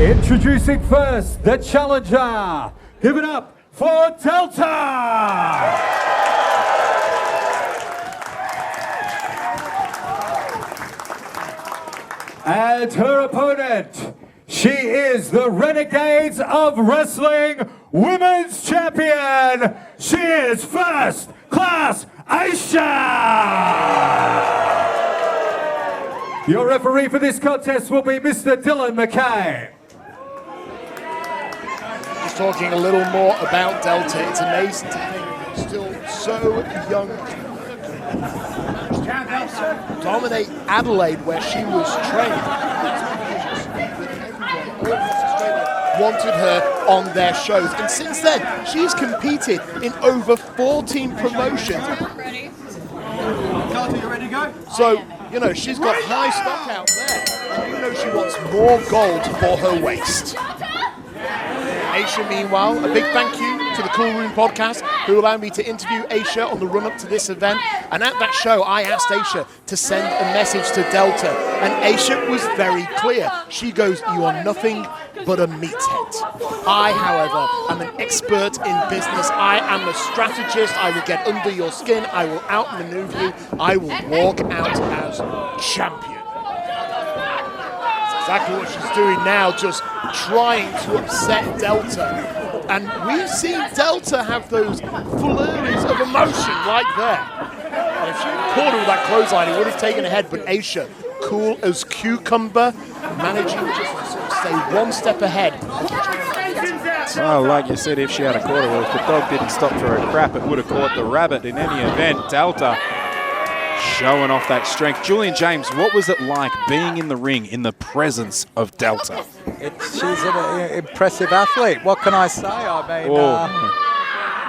Introducing first, the challenger. Give it up for Delta! And her opponent, she is the Renegades of Wrestling Women's Champion. She is First Class Aisha! Your referee for this contest will be Mr. Dylan McKay. Just talking a little more about Delta, it's amazing to think still so young. Dominate Adelaide, where she was trained. All across Australia wanted her on their shows, and since then she's competed in over 14 promotions. Ready? You ready to go? So, you know, she's got high stock out there, and you know she wants more gold for her waist. Aisha, meanwhile, a big thank you to the Cool Room podcast, who allowed me to interview Aisha on the run-up to this event. And at that show, I asked Aisha to send a message to Delta, and Aisha was very clear. She goes, "You are nothing but a meathead." I, however, am an expert in business. I am a strategist. I will get under your skin. I will outmaneuver you. I will walk out as champion. Exactly what she's doing now, just trying to upset Delta. And we've seen Delta have those flurries of emotion like that. And if she had caught her with that clothesline, it would have taken a head. But Aisha, cool as cucumber, managing just to sort of stay one step ahead. Well, like you said, if she had a caught her, if the dog didn't stop for a crap, it would have caught the rabbit. In any event, Delta showing off that strength. Julian James, what was it like being in the ring in the presence of Delta? She's an impressive athlete. What can I say? I mean,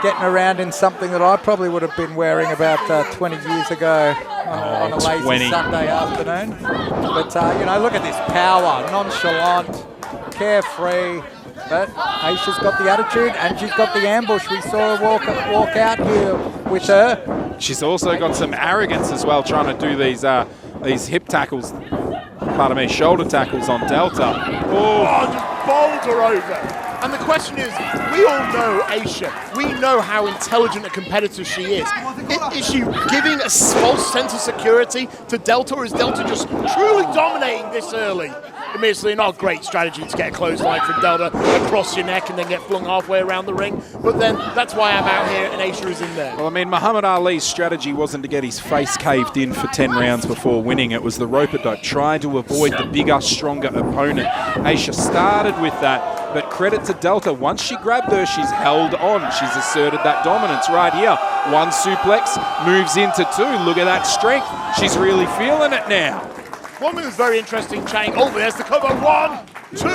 getting around in something that I probably would have been wearing about 20 years ago on a lazy 20. Sunday afternoon. But, you know, look at this power, nonchalant, carefree. But Aisha's got the attitude and she's got the ambush. We saw her walk out here with her. She's also got some arrogance as well, trying to do these hip tackles, pardon me, shoulder tackles on Delta. Oh, just bowled her over. And the question is, we all know Aisha. We know how intelligent a competitor she is. Is she giving a false sense of security to Delta, or is Delta just truly dominating this early? Admittedly, not a great strategy to get a clothesline from Delta across your neck and then get flung halfway around the ring. But then that's why I'm out here and Aisha is in there. Well, I mean, Muhammad Ali's strategy wasn't to get his face caved in for 10 rounds before winning. It was the rope-a-dope, trying to avoid the bigger, stronger opponent. Aisha started with that, but credit to Delta. Once she grabbed her, she's held on. She's asserted that dominance right here. One suplex, moves into two. Look at that strength. She's really feeling it now. One thing that's very interesting, Chang. Oh, there's the cover. 1, 2.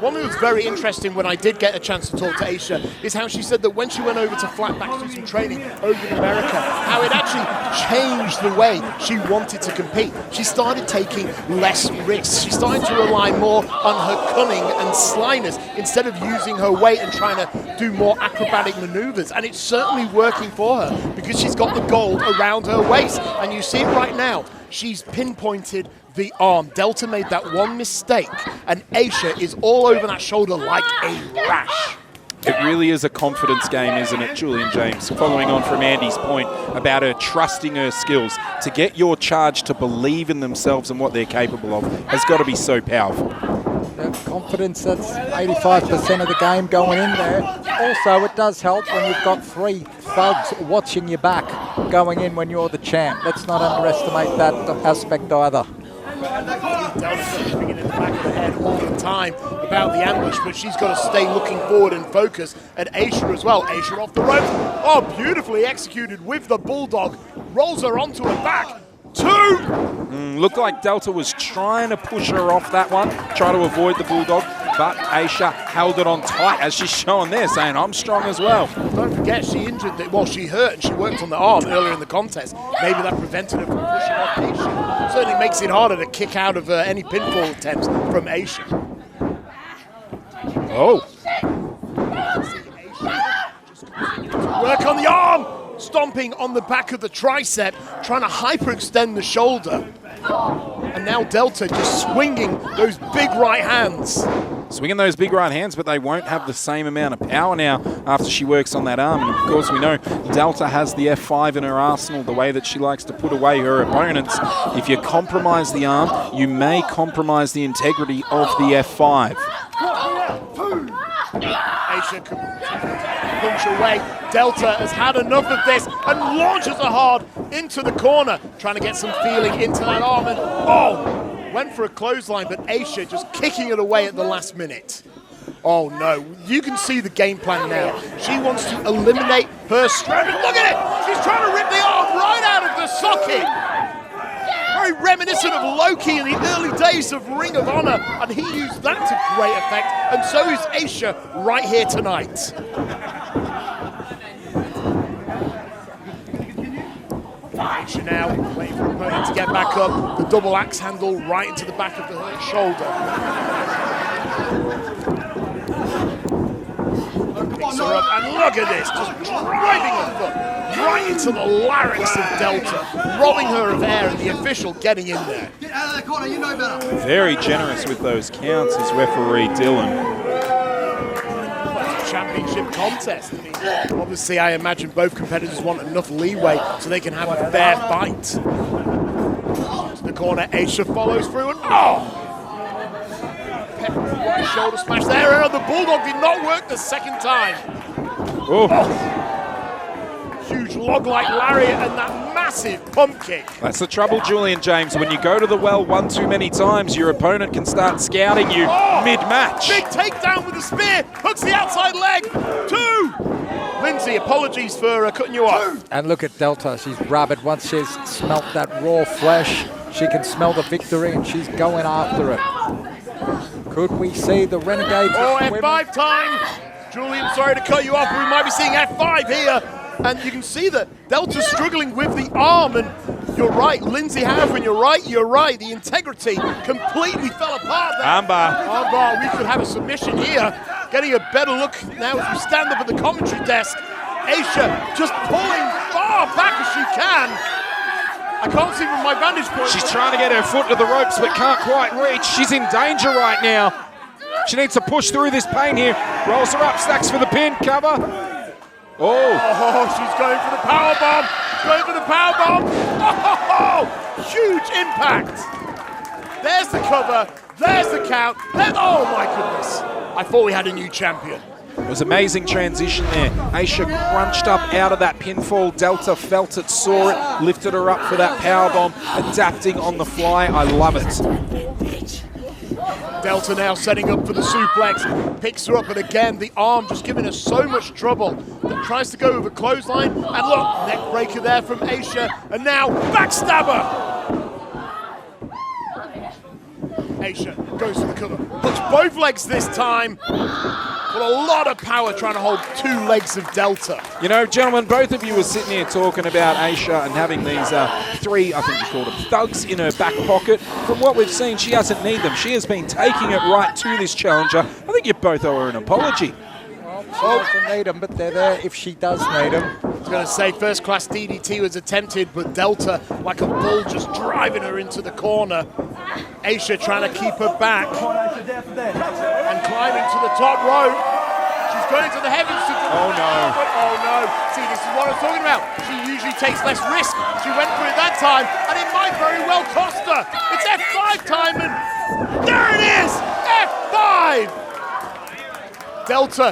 One thing that's very interesting when I did get a chance to talk to Aisha is how she said that when she went over to Flatback to do some training over in America, how it actually changed the way she wanted to compete. She started taking less risks. She started to rely more on her cunning and slyness instead of using her weight and trying to do more acrobatic maneuvers. And it's certainly working for her because she's got the gold around her waist. And you see it right now. She's pinpointed the arm. Delta made that one mistake, and Aisha is all over that shoulder like a rash. It really is a confidence game, isn't it, Julian James? Following on from Andy's point about her trusting her skills, to get your charge to believe in themselves and what they're capable of has got to be so powerful. Confidence, that's 85% of the game going in there. Also, it does help when you've got 3 thugs watching your back going in when you're the champ. Let's not underestimate that aspect either. Delta's keeping it in the back of the head all the time about the ambush, but she's got to stay looking forward and focus at Aisha as well. Aisha off the ropes. Oh, beautifully executed with the bulldog. Rolls her onto her back. 2! Looked like Delta was trying to push her off that one, try to avoid the bulldog, but Aisha held it on tight, as she's showing there, saying, I'm strong as well. Don't forget, she injured, she hurt and she worked on the arm earlier in the contest. Maybe that prevented her from pushing off Aisha. Certainly makes it harder to kick out of any pinfall attempts from Aisha. Oh. Work on the arm! Stomping on the back of the tricep, trying to hyperextend the shoulder. And now Delta just swinging those big right hands. Swinging those big right hands, but they won't have the same amount of power now after she works on that arm. And of course, we know Delta has the F5 in her arsenal, the way that she likes to put away her opponents. If you compromise the arm, you may compromise the integrity of the F5. Aisha can punch away. Delta has had enough of this and launches her hard into the corner, trying to get some feeling into that arm. And went for a clothesline, but Aisha just kicking it away at the last minute. Oh no, you can see the game plan now. She wants to eliminate her strength. Look at it! She's trying to rip the arm right out of the socket. Very reminiscent of Loki in the early days of Ring of Honor, and he used that to great effect, and so is Aisha right here tonight. Aisha now waiting for her opponent to get back up. The double axe handle right into the back of the hurt shoulder. Picks her up, and look at this, just driving her foot right into the larynx of Delta, robbing her of air, and the official getting in there. Get out of the corner, you know better. Very generous with those counts is referee Dylan. Championship contest. I mean, obviously, I imagine both competitors want enough leeway so they can have a fair fight. To the corner, Aisha follows through, and right shoulder smash there, and the Bulldog did not work the second time. Huge log-like lariat and that massive pump kick. That's the trouble, Julian James. When you go to the well one too many times, your opponent can start scouting you mid-match. Big takedown with the spear, hooks the outside leg. 2! Lindsay, apologies for cutting you off. And look at Delta, she's rabid. Once she's smelt that raw flesh, she can smell the victory and she's going after it. Could we see the Renegades? F5 time. Julian, sorry to cut you off, but we might be seeing F5 here. And you can see that Delta's struggling with the arm, and you're right, Lindsay Howard, you're right, the integrity completely fell apart there. Armbar, we could have a submission here. Getting a better look now as we stand up at the commentary desk. Aisha just pulling far back as she can. I can't see from my vantage point. She's trying to get her foot to the ropes but can't quite reach. She's in danger right now. She needs to push through this pain here. Rolls her up, stacks for the pin, cover. She's going for the power bomb. Huge impact. There's the cover. There's the count. Oh my goodness. I thought we had a new champion. It was amazing transition there. Aisha crunched up out of that pinfall. Delta felt it, saw it, lifted her up for that powerbomb, adapting on the fly. I love it. Delta now setting up for the suplex, picks her up, and again, the arm just giving her so much trouble that tries to go over clothesline, and look, neck breaker there from Aisha, and now backstabber! Aisha goes for the cover, hooks both legs this time, with a lot of power trying to hold 2 legs of Delta. You know, gentlemen, both of you were sitting here talking about Aisha and having these 3, I think you called them, thugs in her back pocket. From what we've seen, she doesn't need them. She has been taking it right to this challenger. I think you both owe her an apology. Well, she doesn't need them, but they're there if she does need them. I was going to say first class DDT was attempted, but Delta, like a bull, just driving her into the corner. Aisha trying to keep her back and climbing to the top rope. She's going into the heavens. Oh no. See, this is what I was talking about. She usually takes less risk. She went for it that time, and it might very well cost her. It's F5 time, and there it is! F5! Delta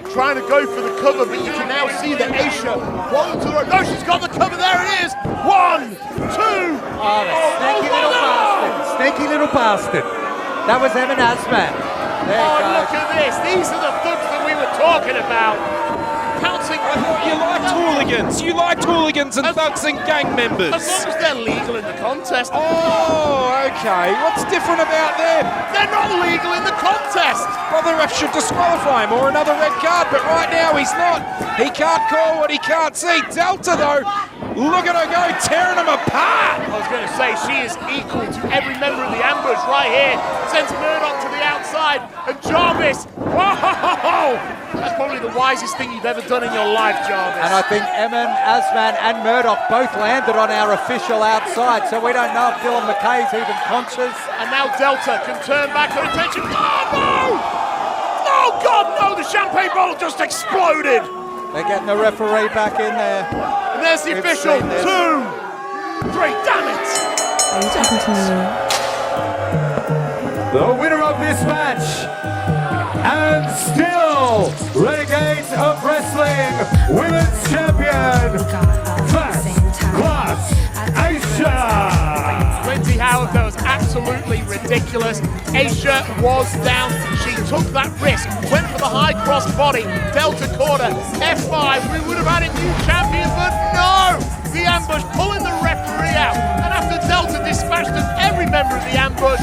trying to go for the cover, but you can now see that Aisha wants to the rope. No, she's got the cover. There it is. 1, 2. Sneaky little bastard. That was Evan Asman. Look at this. These are the thugs that we were talking about. Pouncing. I thought you liked hooligans. You liked hooligans and thugs and gang members. As long as they're legal in the contest. Oh, okay. What's different about them? They're not legal in the contest. Well, the ref should disqualify him or another red card, but right now he's not. He can't call what he can't see. Delta, though, look at her go, tearing them apart. I was going to say, she is equal to every member of the ambush right here. Sends Murdoch to the outside, and Jarvis Whoa! That's probably the wisest thing you've ever done in your life, Jarvis. And I think Emin, Asman and Murdoch both landed on our official outside, so we don't know if Dylan McKay's even conscious. And now Delta can turn back her attention. Oh, no! Oh, God, no! The champagne bottle just exploded. They're getting the referee back in there. And there's the We've official. seen this. 2, 3, damn it! Ladies and gentlemen, The winner of this match, and still Renegades of Wrestling Women's Champion, First Class Aisha. Lindsay Howard, that was absolutely ridiculous. Aisha was down. She took that risk, went for the high cross body. Delta caught her. F5, we would have had a new champion, but no! The ambush pulling the referee out. And after Delta dispatched every member of the ambush,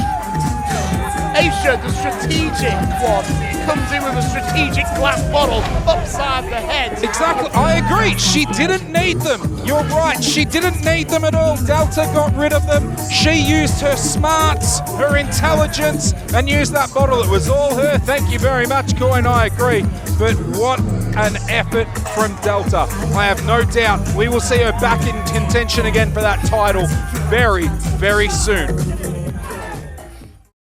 Aisha, the strategic one, comes in with a strategic glass bottle upside the head. Exactly, I agree. She didn't need them. You're right, she didn't need them at all. Delta got rid of them. She used her smarts, her intelligence, and used that bottle. It was all her. Thank you very much, Coin. I agree. But what an effort from Delta. I have no doubt we will see her back in contention again for that title very, very soon.